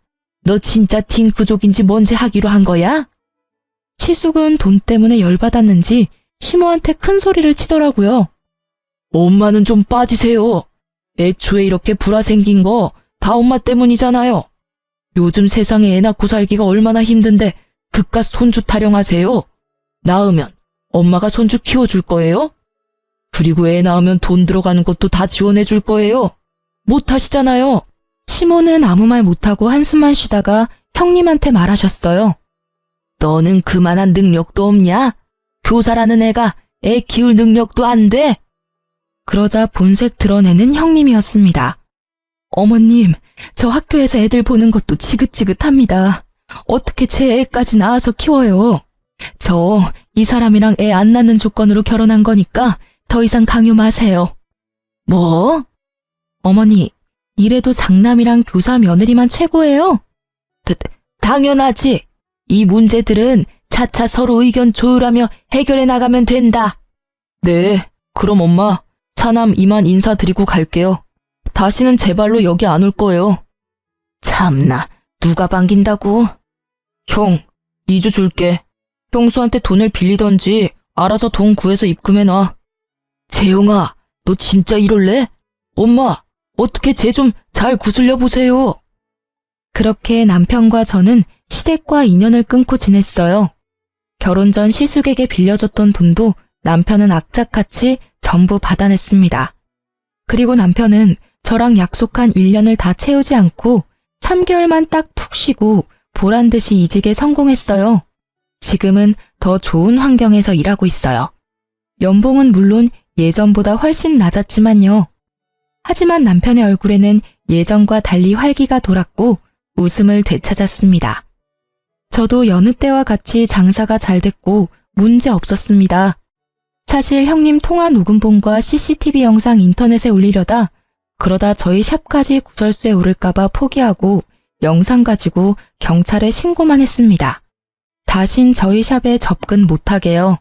너 진짜 딩크족인지 뭔지 하기로 한 거야? 시숙은 돈 때문에 열받았는지 시모한테 큰 소리를 치더라고요. 엄마는 좀 빠지세요. 애초에 이렇게 불화 생긴 거 다 엄마 때문이잖아요. 요즘 세상에 애 낳고 살기가 얼마나 힘든데 그깟 손주 타령하세요. 낳으면 엄마가 손주 키워줄 거예요? 그리고 애 낳으면 돈 들어가는 것도 다 지원해줄 거예요. 못하시잖아요. 시모는 아무 말 못하고 한숨만 쉬다가 형님한테 말하셨어요. 너는 그만한 능력도 없냐? 교사라는 애가 애 키울 능력도 안 돼? 그러자 본색 드러내는 형님이었습니다. 어머님, 저 학교에서 애들 보는 것도 지긋지긋합니다. 어떻게 제 애까지 낳아서 키워요? 저 이 사람이랑 애 안 낳는 조건으로 결혼한 거니까 더 이상 강요 마세요. 뭐? 어머니, 이래도 장남이랑 교사 며느리만 최고예요? 당연하지. 이 문제들은 차차 서로 의견 조율하며 해결해 나가면 된다. 네, 그럼 엄마, 차남 이만 인사드리고 갈게요. 다시는 제 발로 여기 안 올 거예요. 참나, 누가 반긴다고? 형, 2주 줄게. 형수한테 돈을 빌리던지 알아서 돈 구해서 입금해놔. 재영아, 너 진짜 이럴래? 엄마, 어떻게 쟤 좀 잘 구슬려 보세요. 그렇게 남편과 저는 시댁과 인연을 끊고 지냈어요. 결혼 전 시숙에게 빌려줬던 돈도 남편은 악착같이 전부 받아냈습니다. 그리고 남편은 저랑 약속한 1년을 다 채우지 않고 3개월만 딱 푹 쉬고 보란듯이 이직에 성공했어요. 지금은 더 좋은 환경에서 일하고 있어요. 연봉은 물론 예전보다 훨씬 낮았지만요. 하지만 남편의 얼굴에는 예전과 달리 활기가 돌았고 웃음을 되찾았습니다. 저도 여느 때와 같이 장사가 잘 됐고 문제 없었습니다. 사실 형님 통화 녹음본과 CCTV 영상 인터넷에 올리려다 그러다 저희 샵까지 구설수에 오를까봐 포기하고 영상 가지고 경찰에 신고만 했습니다. 다신 저희 샵에 접근 못하게요.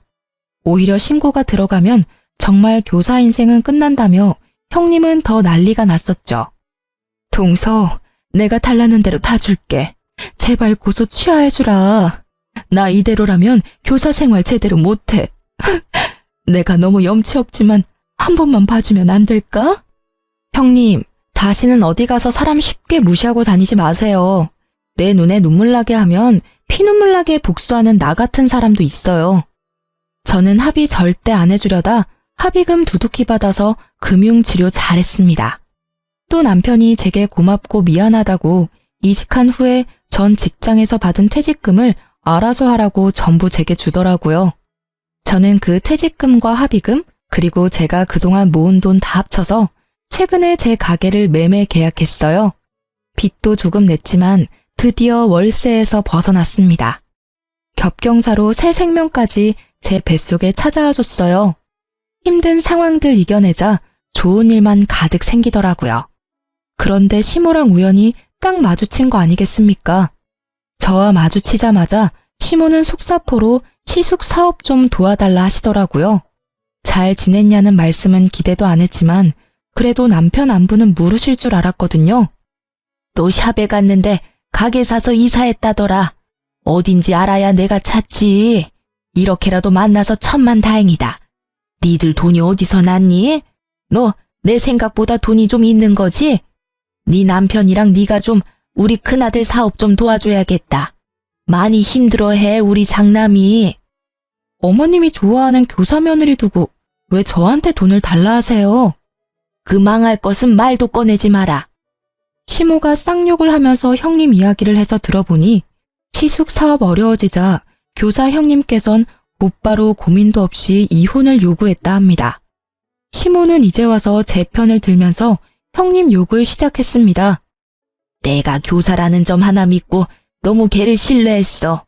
오히려 신고가 들어가면 정말 교사 인생은 끝난다며 형님은 더 난리가 났었죠. 동서, 내가 달라는 대로 다 줄게. 제발 고소 취하해주라. 나 이대로라면 교사 생활 제대로 못해. 내가 너무 염치 없지만 한 번만 봐주면 안 될까? 형님, 다시는 어디 가서 사람 쉽게 무시하고 다니지 마세요. 내 눈에 눈물 나게 하면 피눈물 나게 복수하는 나 같은 사람도 있어요. 저는 합의 절대 안 해주려다 합의금 두둑히 받아서 금융치료 잘했습니다. 또 남편이 제게 고맙고 미안하다고 이직한 후에 전 직장에서 받은 퇴직금을 알아서 하라고 전부 제게 주더라고요. 저는 그 퇴직금과 합의금 그리고 제가 그동안 모은 돈 다 합쳐서 최근에 제 가게를 매매 계약했어요. 빚도 조금 냈지만 드디어 월세에서 벗어났습니다. 겹경사로 새 생명까지 제 뱃속에 찾아와 줬어요. 힘든 상황들 이겨내자 좋은 일만 가득 생기더라고요. 그런데 시모랑 우연히 딱 마주친 거 아니겠습니까? 저와 마주치자마자 시모는 속사포로 시숙 사업 좀 도와달라 하시더라고요. 잘 지냈냐는 말씀은 기대도 안 했지만 그래도 남편 안부는 물으실 줄 알았거든요. 너 샵에 갔는데 가게 사서 이사했다더라. 어딘지 알아야 내가 찾지. 이렇게라도 만나서 천만다행이다. 니들 돈이 어디서 났니? 너 내 생각보다 돈이 좀 있는 거지? 네 남편이랑 네가 좀 우리 큰아들 사업 좀 도와줘야겠다. 많이 힘들어해 우리 장남이. 어머님이 좋아하는 교사 며느리 두고 왜 저한테 돈을 달라 하세요? 그 망할 것은 말도 꺼내지 마라. 시모가 쌍욕을 하면서 형님 이야기를 해서 들어보니 시숙 사업 어려워지자 교사 형님께선 곧바로 고민도 없이 이혼을 요구했다 합니다. 시모는 이제 와서 제 편을 들면서 형님 욕을 시작했습니다. 내가 교사라는 점 하나 믿고 너무 걔를 신뢰했어.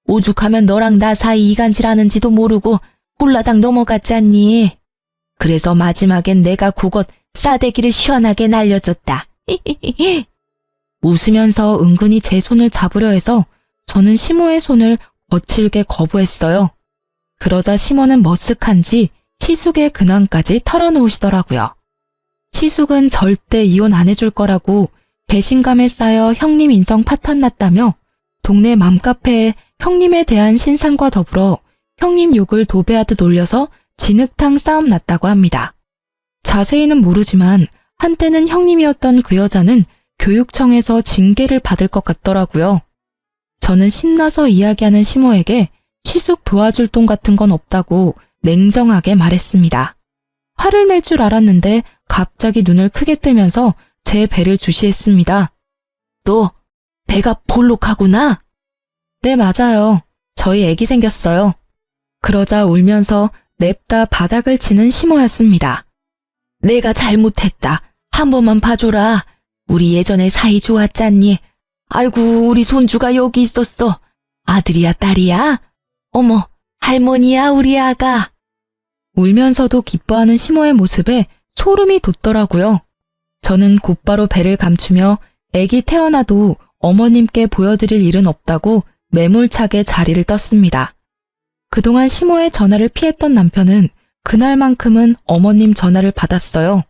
오죽하면 너랑 나 사이 이간질하는지도 모르고 홀라당 넘어갔잖니. 그래서 마지막엔 내가 그것 싸대기를 시원하게 날려줬다. 웃으면서 은근히 제 손을 잡으려 해서 저는 시모의 손을 거칠게 거부했어요. 그러자 시모는 머쓱한지 시숙의 근황까지 털어놓으시더라고요. 시숙은 절대 이혼 안 해줄 거라고 배신감에 쌓여 형님 인성 파탄났다며 동네 맘카페에 형님에 대한 신상과 더불어 형님 욕을 도배하듯 올려서 진흙탕 싸움 났다고 합니다. 자세히는 모르지만 한때는 형님이었던 그 여자는 교육청에서 징계를 받을 것 같더라고요. 저는 신나서 이야기하는 시모에게 시숙 도와줄 돈 같은 건 없다고 냉정하게 말했습니다. 화를 낼 줄 알았는데 갑자기 눈을 크게 뜨면서 제 배를 주시했습니다. 너 배가 볼록하구나? 네, 맞아요. 저희 애기 생겼어요. 그러자 울면서 냅다 바닥을 치는 시모였습니다. 내가 잘못했다. 한 번만 봐줘라. 우리 예전에 사이 좋았잖니. 아이고, 우리 손주가 여기 있었어. 아들이야, 딸이야? 어머, 할머니야, 우리 아가. 울면서도 기뻐하는 시모의 모습에 소름이 돋더라고요. 저는 곧바로 배를 감추며 애기 태어나도 어머님께 보여드릴 일은 없다고 매몰차게 자리를 떴습니다. 그동안 시모의 전화를 피했던 남편은 그날만큼은 어머님 전화를 받았어요.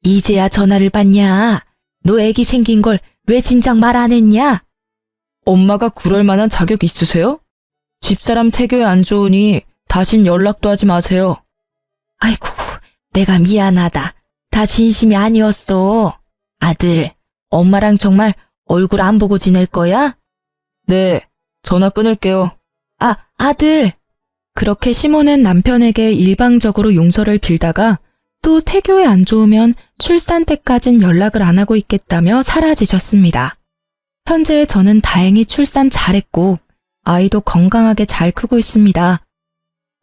이제야 전화를 받냐? 너 애기 생긴 걸 왜 진작 말 안 했냐? 엄마가 그럴 만한 자격 있으세요? 집사람 태교에 안 좋으니 다신 연락도 하지 마세요. 아이고, 내가 미안하다. 다 진심이 아니었어. 아들, 엄마랑 정말 얼굴 안 보고 지낼 거야? 네, 전화 끊을게요. 아들. 그렇게 시모는 남편에게 일방적으로 용서를 빌다가 또 태교에 안 좋으면 출산 때까진 연락을 안 하고 있겠다며 사라지셨습니다. 현재 저는 다행히 출산 잘했고 아이도 건강하게 잘 크고 있습니다.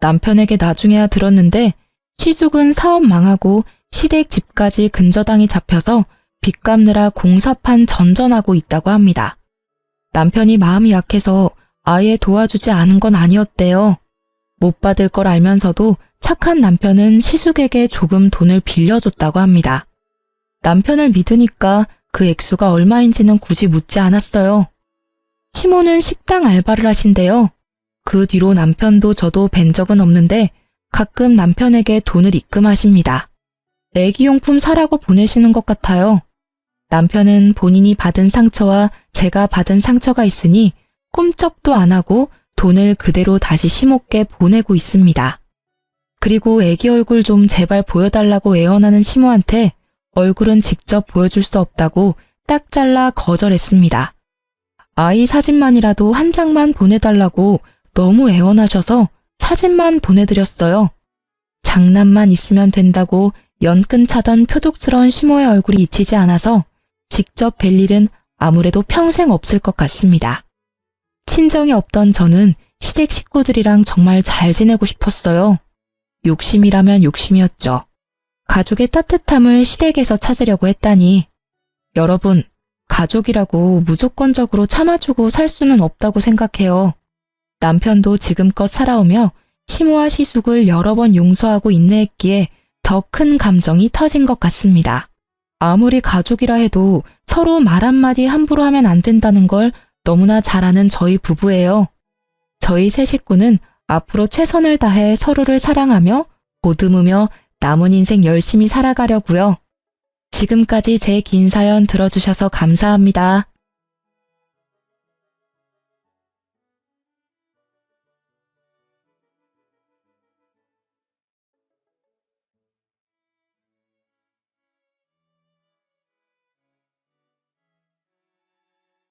남편에게 나중에야 들었는데 시숙은 사업 망하고 시댁 집까지 근저당이 잡혀서 빚 갚느라 공사판 전전하고 있다고 합니다. 남편이 마음이 약해서 아예 도와주지 않은 건 아니었대요. 못 받을 걸 알면서도 착한 남편은 시숙에게 조금 돈을 빌려줬다고 합니다. 남편을 믿으니까 그 액수가 얼마인지는 굳이 묻지 않았어요. 시모는 식당 알바를 하신대요. 그 뒤로 남편도 저도 뵌 적은 없는데 가끔 남편에게 돈을 입금하십니다. 애기용품 사라고 보내시는 것 같아요. 남편은 본인이 받은 상처와 제가 받은 상처가 있으니 꿈쩍도 안 하고 돈을 그대로 다시 시모께 보내고 있습니다. 그리고 애기 얼굴 좀 제발 보여달라고 애원하는 시모한테 얼굴은 직접 보여줄 수 없다고 딱 잘라 거절했습니다. 아이 사진만이라도 한 장만 보내달라고 너무 애원하셔서 사진만 보내드렸어요. 장난만 있으면 된다고 연끈 차던 표독스러운 시모의 얼굴이 잊히지 않아서 직접 뵐 일은 아무래도 평생 없을 것 같습니다. 친정이 없던 저는 시댁 식구들이랑 정말 잘 지내고 싶었어요. 욕심이라면 욕심이었죠. 가족의 따뜻함을 시댁에서 찾으려고 했다니. 여러분, 가족이라고 무조건적으로 참아주고 살 수는 없다고 생각해요. 남편도 지금껏 살아오며 시모와 시숙을 여러 번 용서하고 인내했기에 더 큰 감정이 터진 것 같습니다. 아무리 가족이라 해도 서로 말 한마디 함부로 하면 안 된다는 걸 너무나 잘 아는 저희 부부예요. 저희 세 식구는 앞으로 최선을 다해 서로를 사랑하며 보듬으며 남은 인생 열심히 살아가려고요. 지금까지 제 긴 사연 들어주셔서 감사합니다.